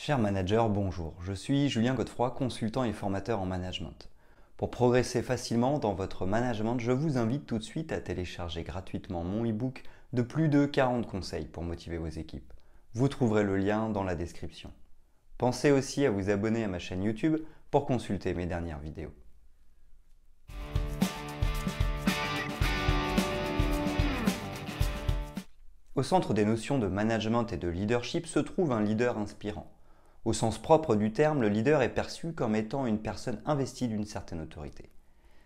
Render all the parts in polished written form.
Cher manager, bonjour. Je suis Julien Godefroy, consultant et formateur en management. Pour progresser facilement dans votre management, je vous invite tout de suite à télécharger gratuitement mon e-book de plus de 40 conseils pour motiver vos équipes. Vous trouverez le lien dans la description. Pensez aussi à vous abonner à ma chaîne YouTube pour consulter mes dernières vidéos. Au centre des notions de management et de leadership se trouve un leader inspirant. Au sens propre du terme, le leader est perçu comme étant une personne investie d'une certaine autorité.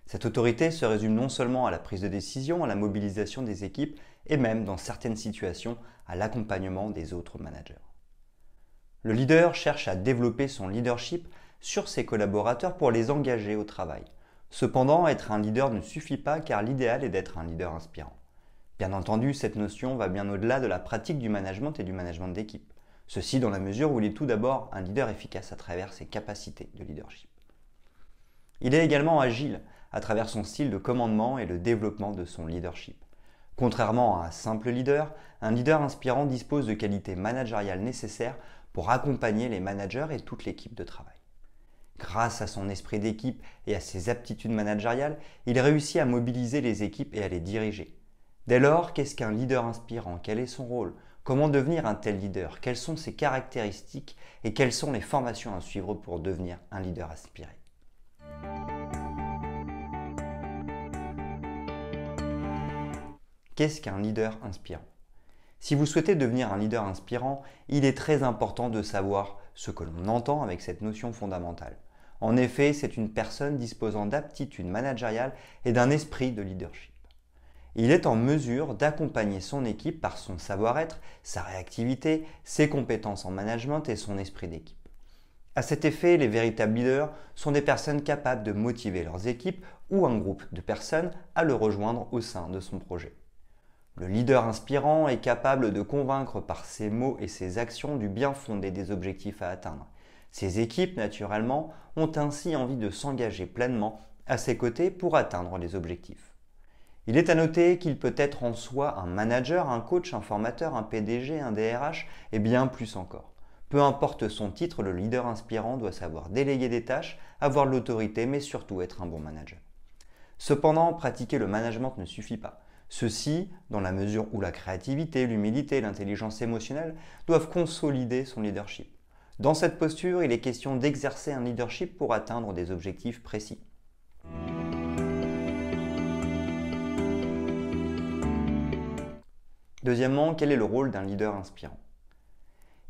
Cette autorité se résume non seulement à la prise de décision, à la mobilisation des équipes et même, dans certaines situations, à l'accompagnement des autres managers. Le leader cherche à développer son leadership sur ses collaborateurs pour les engager au travail. Cependant, être un leader ne suffit pas car l'idéal est d'être un leader inspirant. Bien entendu, cette notion va bien au-delà de la pratique du management et du management d'équipe. Ceci dans la mesure où il est tout d'abord un leader efficace à travers ses capacités de leadership. Il est également agile à travers son style de commandement et le développement de son leadership. Contrairement à un simple leader, un leader inspirant dispose de qualités managériales nécessaires pour accompagner les managers et toute l'équipe de travail. Grâce à son esprit d'équipe et à ses aptitudes managériales, il réussit à mobiliser les équipes et à les diriger. Dès lors, qu'est-ce qu'un leader inspirant? Quel est son rôle? Comment devenir un tel leader? Quelles sont ses caractéristiques et quelles sont les formations à suivre pour devenir un leader inspiré? Qu'est-ce qu'un leader inspirant? Si vous souhaitez devenir un leader inspirant, il est très important de savoir ce que l'on entend avec cette notion fondamentale. En effet, c'est une personne disposant d'aptitudes managériales et d'un esprit de leadership. Il est en mesure d'accompagner son équipe par son savoir-être, sa réactivité, ses compétences en management et son esprit d'équipe. À cet effet, les véritables leaders sont des personnes capables de motiver leurs équipes ou un groupe de personnes à le rejoindre au sein de son projet. Le leader inspirant est capable de convaincre par ses mots et ses actions du bien fondé des objectifs à atteindre. Ses équipes, naturellement, ont ainsi envie de s'engager pleinement à ses côtés pour atteindre les objectifs. Il est à noter qu'il peut être en soi un manager, un coach, un formateur, un PDG, un DRH et bien plus encore. Peu importe son titre, le leader inspirant doit savoir déléguer des tâches, avoir de l'autorité mais surtout être un bon manager. Cependant, pratiquer le management ne suffit pas. Ceci, dans la mesure où la créativité, l'humilité, l'intelligence émotionnelle doivent consolider son leadership. Dans cette posture, il est question d'exercer un leadership pour atteindre des objectifs précis. Deuxièmement, quel est le rôle d'un leader inspirant?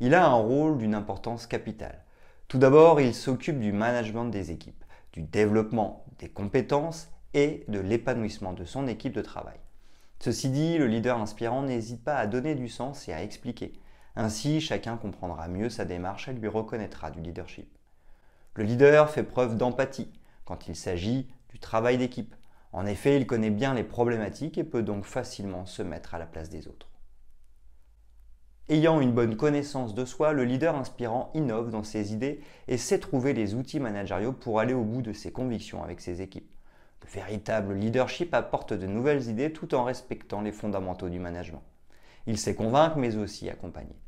Il a un rôle d'une importance capitale. Tout d'abord, il s'occupe du management des équipes, du développement des compétences et de l'épanouissement de son équipe de travail. Ceci dit, le leader inspirant n'hésite pas à donner du sens et à expliquer. Ainsi, chacun comprendra mieux sa démarche et lui reconnaîtra du leadership. Le leader fait preuve d'empathie quand il s'agit du travail d'équipe. En effet, il connaît bien les problématiques et peut donc facilement se mettre à la place des autres. Ayant une bonne connaissance de soi, le leader inspirant innove dans ses idées et sait trouver les outils managériaux pour aller au bout de ses convictions avec ses équipes. Le véritable leadership apporte de nouvelles idées tout en respectant les fondamentaux du management. Il sait convaincre mais aussi accompagner.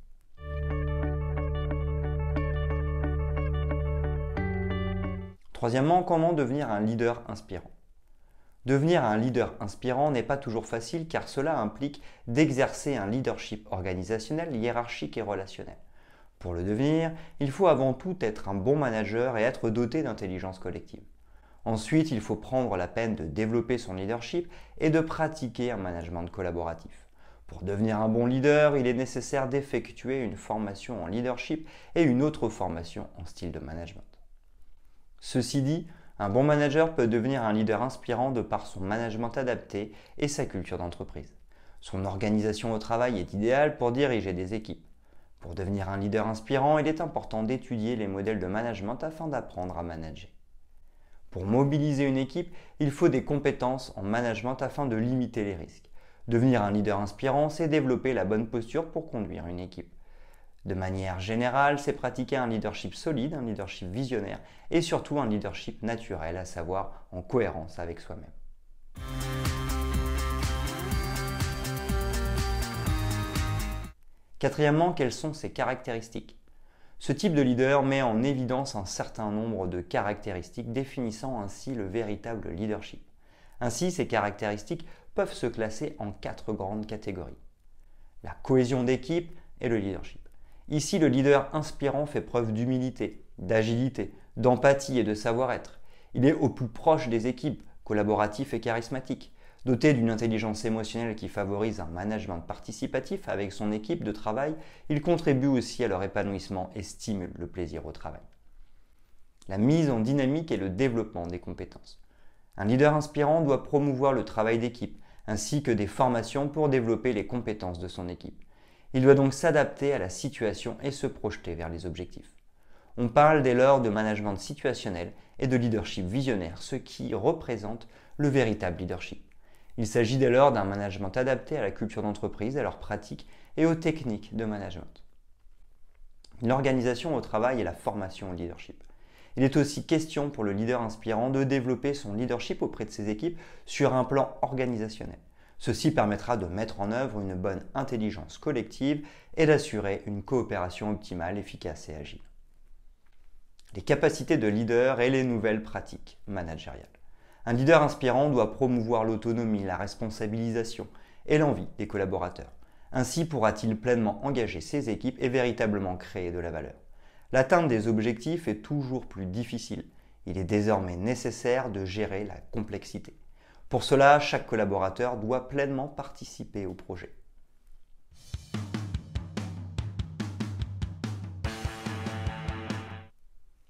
Troisièmement, comment devenir un leader inspirant? Devenir un leader inspirant n'est pas toujours facile car cela implique d'exercer un leadership organisationnel, hiérarchique et relationnel. Pour le devenir, il faut avant tout être un bon manager et être doté d'intelligence collective. Ensuite, il faut prendre la peine de développer son leadership et de pratiquer un management collaboratif. Pour devenir un bon leader, il est nécessaire d'effectuer une formation en leadership et une autre formation en style de management. Ceci dit, un bon manager peut devenir un leader inspirant de par son management adapté et sa culture d'entreprise. Son organisation au travail est idéale pour diriger des équipes. Pour devenir un leader inspirant, il est important d'étudier les modèles de management afin d'apprendre à manager. Pour mobiliser une équipe, il faut des compétences en management afin de limiter les risques. Devenir un leader inspirant, c'est développer la bonne posture pour conduire une équipe. De manière générale, c'est pratiquer un leadership solide, un leadership visionnaire et surtout un leadership naturel, à savoir en cohérence avec soi-même. Quatrièmement, quelles sont ses caractéristiques? Ce type de leader met en évidence un certain nombre de caractéristiques définissant ainsi le véritable leadership. Ainsi, ces caractéristiques peuvent se classer en 4 grandes catégories. La cohésion d'équipe et le leadership. Ici, le leader inspirant fait preuve d'humilité, d'agilité, d'empathie et de savoir-être. Il est au plus proche des équipes, collaboratif et charismatique. Doté d'une intelligence émotionnelle qui favorise un management participatif avec son équipe de travail, il contribue aussi à leur épanouissement et stimule le plaisir au travail. La mise en dynamique et le développement des compétences. Un leader inspirant doit promouvoir le travail d'équipe, ainsi que des formations pour développer les compétences de son équipe. Il doit donc s'adapter à la situation et se projeter vers les objectifs. On parle dès lors de management situationnel et de leadership visionnaire, ce qui représente le véritable leadership. Il s'agit dès lors d'un management adapté à la culture d'entreprise, à leurs pratiques et aux techniques de management. L'organisation au travail et la formation au leadership. Il est aussi question pour le leader inspirant de développer son leadership auprès de ses équipes sur un plan organisationnel. Ceci permettra de mettre en œuvre une bonne intelligence collective et d'assurer une coopération optimale, efficace et agile. Les capacités de leader et les nouvelles pratiques managériales. Un leader inspirant doit promouvoir l'autonomie, la responsabilisation et l'envie des collaborateurs. Ainsi pourra-t-il pleinement engager ses équipes et véritablement créer de la valeur. L'atteinte des objectifs est toujours plus difficile. Il est désormais nécessaire de gérer la complexité. Pour cela, chaque collaborateur doit pleinement participer au projet.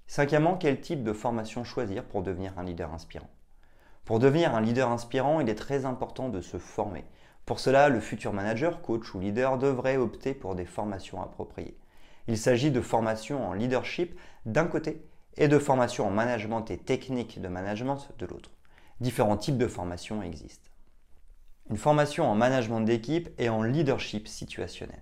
Cinquièmement, quel type de formation choisir pour devenir un leader inspirant? Pour devenir un leader inspirant, il est très important de se former. Pour cela, le futur manager, coach ou leader devrait opter pour des formations appropriées. Il s'agit de formations en leadership d'un côté et de formations en management et techniques de management de l'autre. Différents types de formations existent. Une formation en management d'équipe et en leadership situationnel.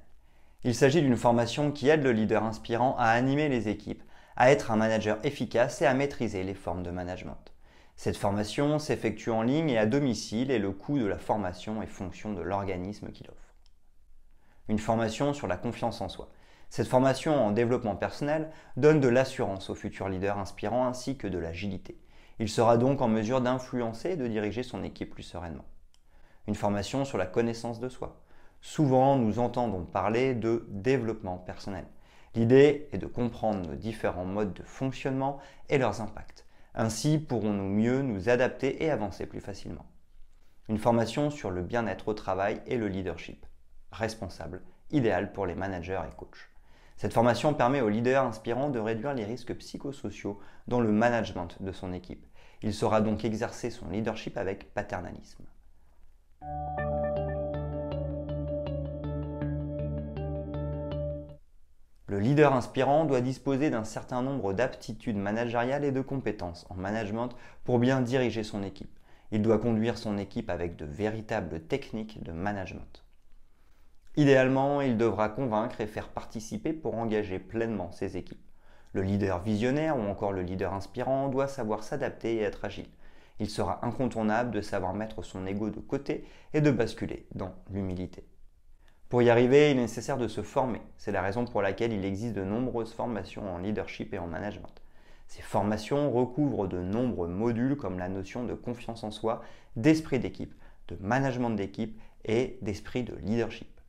Il s'agit d'une formation qui aide le leader inspirant à animer les équipes, à être un manager efficace et à maîtriser les formes de management. Cette formation s'effectue en ligne et à domicile et le coût de la formation est fonction de l'organisme qui l'offre. Une formation sur la confiance en soi. Cette formation en développement personnel donne de l'assurance au futur leader inspirant ainsi que de l'agilité. Il sera donc en mesure d'influencer et de diriger son équipe plus sereinement. Une formation sur la connaissance de soi. Souvent, nous entendons parler de développement personnel. L'idée est de comprendre nos différents modes de fonctionnement et leurs impacts. Ainsi pourrons-nous mieux nous adapter et avancer plus facilement. Une formation sur le bien-être au travail et le leadership responsable, idéal pour les managers et coachs. Cette formation permet aux leaders inspirants de réduire les risques psychosociaux dans le management de son équipe. Il saura donc exercer son leadership avec paternalisme. Le leader inspirant doit disposer d'un certain nombre d'aptitudes managériales et de compétences en management pour bien diriger son équipe. Il doit conduire son équipe avec de véritables techniques de management. Idéalement, il devra convaincre et faire participer pour engager pleinement ses équipes. Le leader visionnaire ou encore le leader inspirant doit savoir s'adapter et être agile. Il sera incontournable de savoir mettre son ego de côté et de basculer dans l'humilité. Pour y arriver, il est nécessaire de se former. C'est la raison pour laquelle il existe de nombreuses formations en leadership et en management. Ces formations recouvrent de nombreux modules comme la notion de confiance en soi, d'esprit d'équipe, de management d'équipe et d'esprit de leadership.